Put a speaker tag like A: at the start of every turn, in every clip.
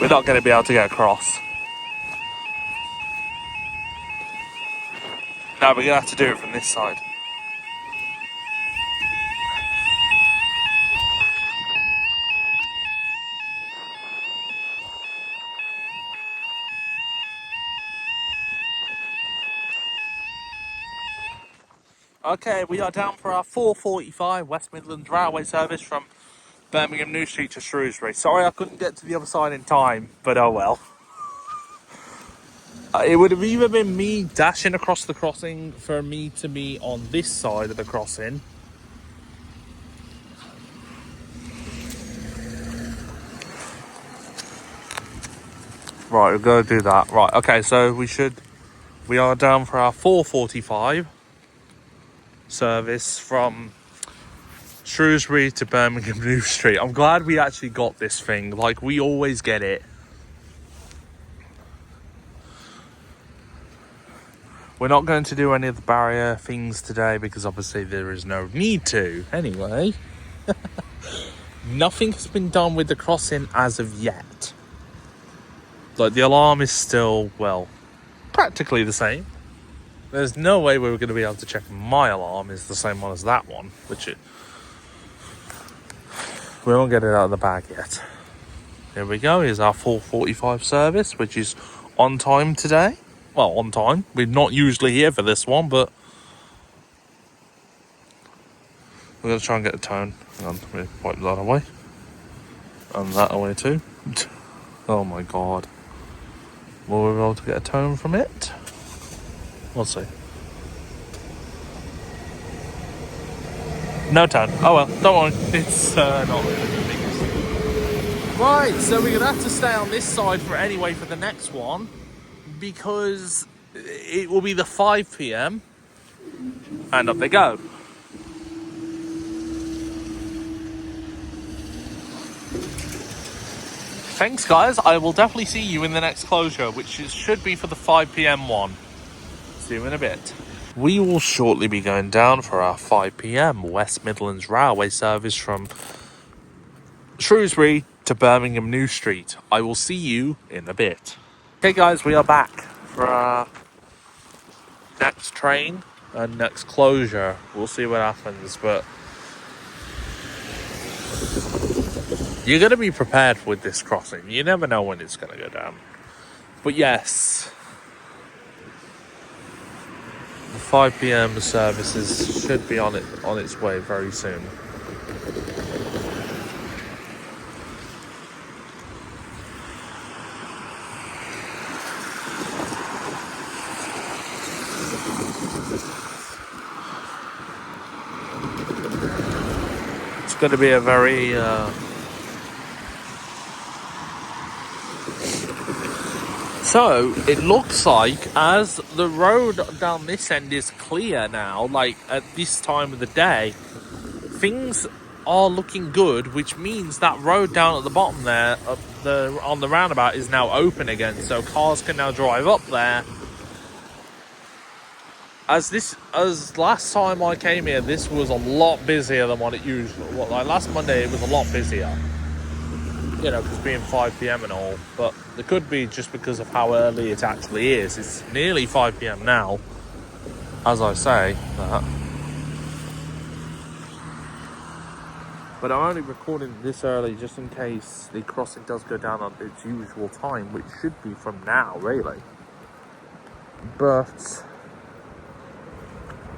A: we're not going to be able to get across. No, we're going to have to do it from this side. Okay, we are down for our 4:45 West Midlands Railway service from Birmingham New Street to Shrewsbury. Sorry I couldn't get to the other side in time, but oh well. It would have either been me dashing across the crossing for me to be on this side of the crossing. Right, we're going to do that. Right, okay, so we are down for our 4:45 service from Shrewsbury to Birmingham New Street. I'm glad we actually got this thing. Like, we always get it. We're not going to do any of the barrier things today because obviously there is no need to. Anyway, nothing has been done with the crossing as of yet. Like, the alarm is still, well, practically the same. There's no way we were going to be able to check my alarm is the same one as that one, which we won't get it out of the bag yet. Here we go. Here's our 4:45 service, which is on time today. Well, on time. We're not usually here for this one, but we're going to try and get a tone. Hang on, let me wipe that away. And that away too. Oh my god. Will we be able to get a tone from it? We'll see. No tone. Oh well, don't worry. It's not really the biggest. Right, so we're going to have to stay on this side for the next one. Because it will be the 5 p.m. and up they go. Thanks, guys. I will definitely see you in the next closure, which should be for the 5 p.m. one. See you in a bit. We will shortly be going down for our 5 p.m. West Midlands Railway service from Shrewsbury to Birmingham New Street. I will see you in a bit. Okay, guys, we are back for our next train and next closure. We'll see what happens, but you're going to be prepared with this crossing. You never know when it's going to go down. But yes, the 5 p.m. services should be on its way very soon. It's going to be a very So it looks like as the road down this end is clear now, like at this time of the day, things are looking good, which means that road down at the bottom there, on the roundabout, is now open again, so cars can now drive up there. As last time I came here, this was a lot busier than what it usually was. Like last Monday, it was a lot busier. You know, because being 5 p.m. and all, but it could be just because of how early it actually is. It's nearly 5 p.m. now, as I say that. But I'm only recording this early just in case the crossing does go down on its usual time, which should be from now, really. But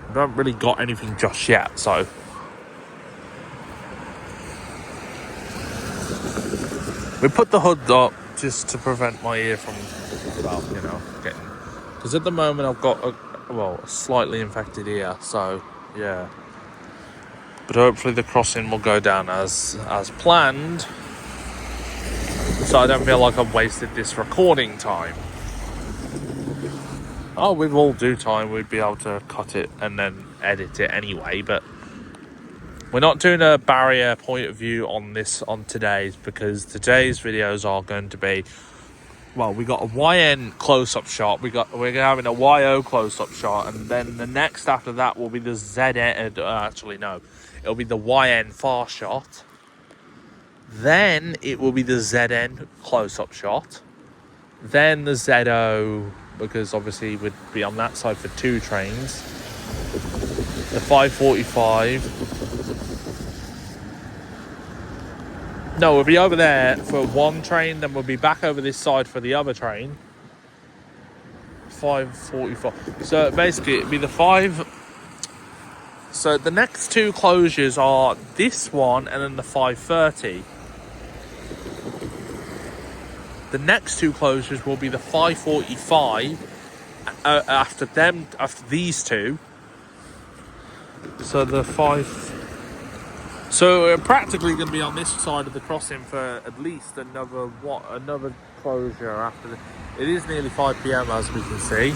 A: I haven't really got anything just yet, so we put the hood up just to prevent my ear from, well, you know, getting... Because at the moment I've got a slightly infected ear, so, yeah. But hopefully the crossing will go down as planned, so I don't feel like I've wasted this recording time. Oh, with all due time, we'd be able to cut it and then edit it anyway, but we're not doing a barrier point of view on today's, because today's videos are going to be, well, we got a YN close-up shot, we're having a YO close-up shot, and then the next after that will be the ZN, actually no, it'll be the YN far shot. Then it will be the ZN close-up shot. Then the ZO, because obviously we'd be on that side for 2 trains. The 5:45. No, we'll be over there for 1 train, then we'll be back over this side for the other train. 5:45. So basically it'd be the 5. So the next 2 closures are this one and then the 5:30. The next 2 closures will be the 5:45 after these 2. So the 5. So we're practically going to be on this side of the crossing for at least another closure after the. It is nearly 5 p.m. as we can see.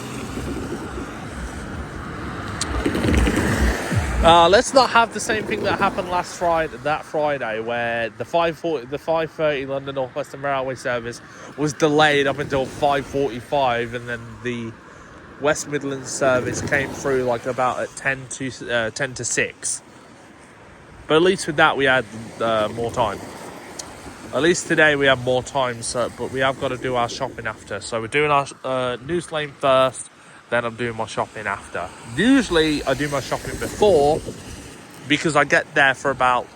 A: Let's not have the same thing that happened that Friday, where the 5:30 London North Western Railway service was delayed up until 5:45, and then the West Midlands service came through like about at 10 to 6. But at least with that we had more time. At least today we have more time. But we have got to do our shopping after. So we're doing our Noose Lane first. Then I'm doing my shopping after. Usually I do my shopping before, because I get there for about.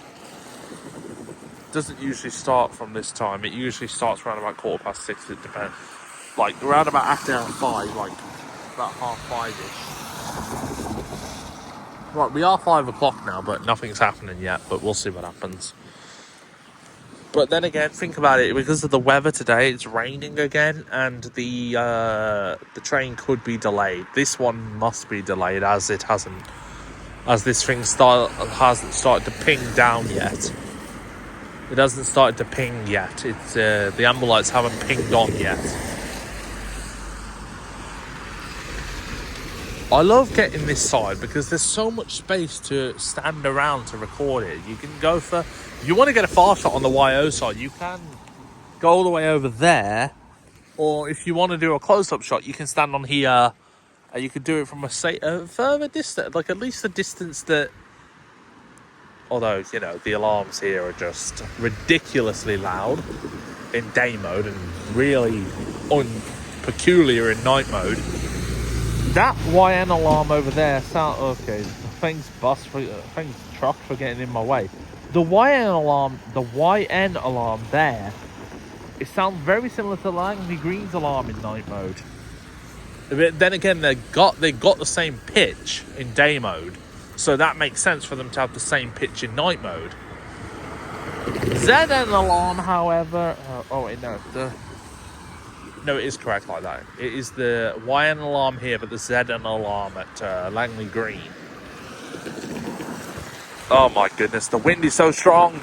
A: Doesn't usually start from this time. It usually starts around about 6:15. It depends. Like around about after 5, like about 5:30ish. Right, we are 5 o'clock now, but nothing's happening yet. But we'll see what happens. But then again, think about it. Because of the weather today, it's raining again, and the train could be delayed. This one must be delayed, as it hasn't, as this thing hasn't started to ping down yet. It hasn't started to ping yet. It's the amber lights haven't pinged on yet. I love getting this side because there's so much space to stand around to record it. You can go for, if you want to get a far shot on the YO side, you can go all the way over there. Or if you want to do a close-up shot, you can stand on here. And you could do it from a further distance, like at least the distance that, although, you know, the alarms here are just ridiculously loud in day mode and really peculiar in night mode. That YN alarm over there sound okay. Thanks truck for getting in my way. The YN alarm there, it sounds very similar to Langley Green's alarm in night mode. But then again, they got the same pitch in day mode, so that makes sense for them to have the same pitch in night mode. ZN alarm, however, no, it is correct like that. It is the YN alarm here, but the ZN alarm at Langley Green. Oh my goodness, the wind is so strong.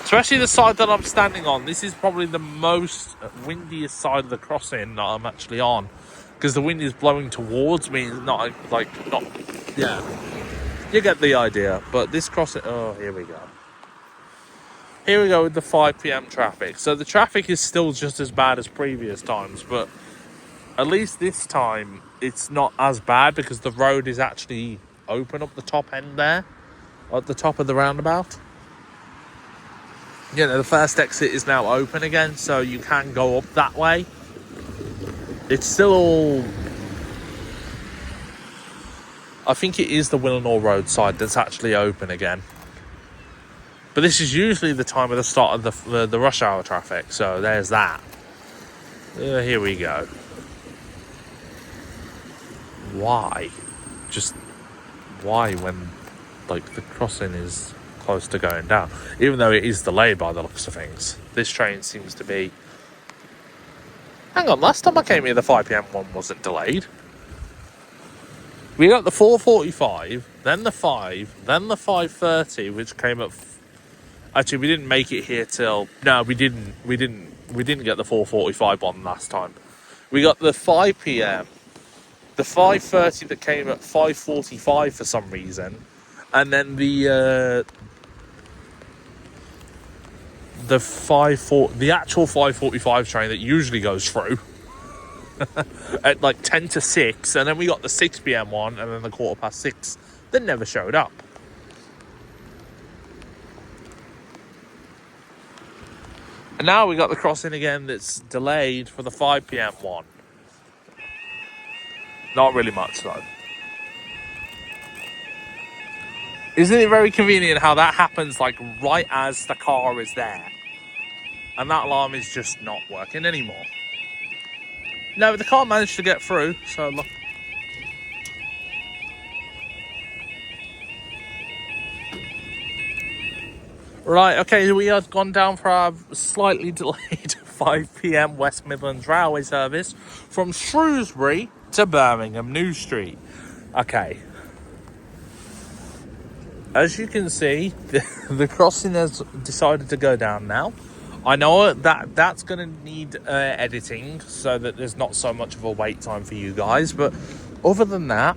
A: Especially the side that I'm standing on. This is probably the most windiest side of the crossing that I'm actually on. Because the wind is blowing towards me. It's not. Yeah. You get the idea. But this crossing, oh, here we go. Here we go with the 5 p.m. traffic. So the traffic is still just as bad as previous times, but at least this time it's not as bad because the road is actually open up the top end there, at the top of the roundabout. You know, the first exit is now open again, so you can go up that way. It's still all... I think it is the Willenor Road side that's actually open again. But this is usually the time of the start of the rush hour traffic, so there's that. Here we go. Why? Just why when, like, the crossing is close to going down? Even though it is delayed by the looks of things. This train seems to be... Hang on, last time I came here the 5 p.m. one wasn't delayed. We got the 4:45, then the 5, then the 5:30, which came at... Actually, we didn't make it here till... No, we didn't get the 4:45 one last time. We got the 5 p.m, the 5:30 that came at 5:45 for some reason, and then the actual 5:45 train that usually goes through at like 10 to 6, and then we got the 6 p.m. one, and then the 6:15 that never showed up. And now we got the crossing again that's delayed for the 5 p.m. one. Not really much though. Isn't it very convenient how that happens like right as the car is there? And that alarm is just not working anymore. No, but the car managed to get through, so look. Right, okay, we have gone down for our slightly delayed 5 p.m. West Midlands Railway service from Shrewsbury to Birmingham New Street. Okay. As you can see, the crossing has decided to go down now. I know that that's going to need editing so that there's not so much of a wait time for you guys. But other than that,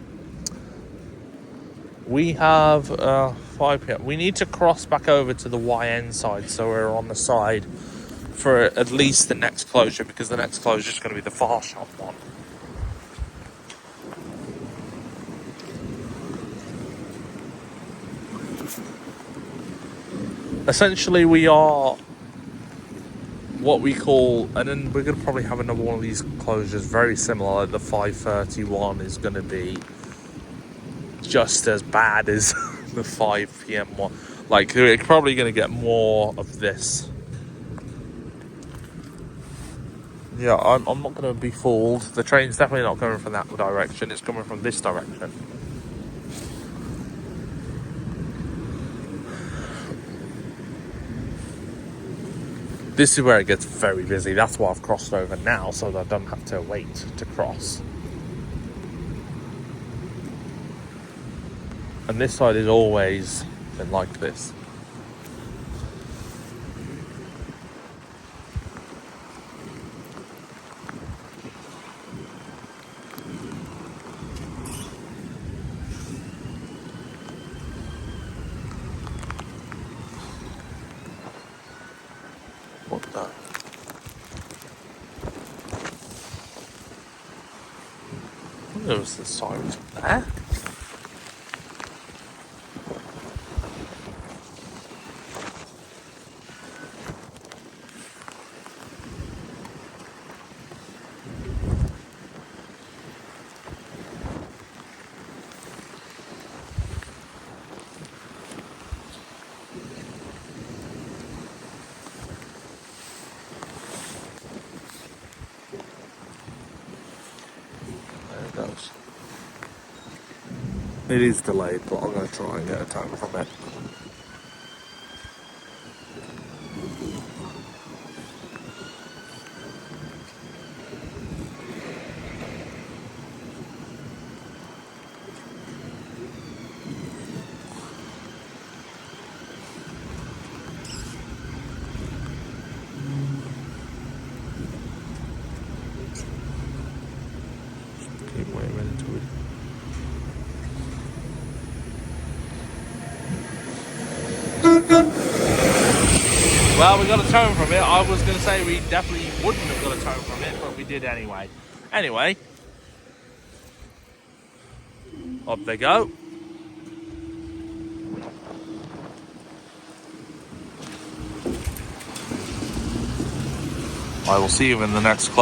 A: we have 5 p.m. We need to cross back over to the YN side, so we're on the side for at least the next closure, because the next closure is going to be the far shop one. Essentially, we are what we call, and then we're going to probably have another one of these closures very similar. Like the 5:31 is going to be just as bad as the 5 p.m. one. Like, we're probably going to get more of this. Yeah, I'm not going to be fooled. The train's definitely not coming from that direction. It's coming from this direction. This is where it gets very busy. That's why I've crossed over now, so that I don't have to wait to cross. And this side has always been like this. What the? There was the sirens there. There it goes. It is delayed, but I'm going to try and get a tone from it. Keep waving into it. Well, we got a tone from it. I was going to say we definitely wouldn't have got a tone from it, but we did anyway. Anyway, up they go. I will see you in the next class.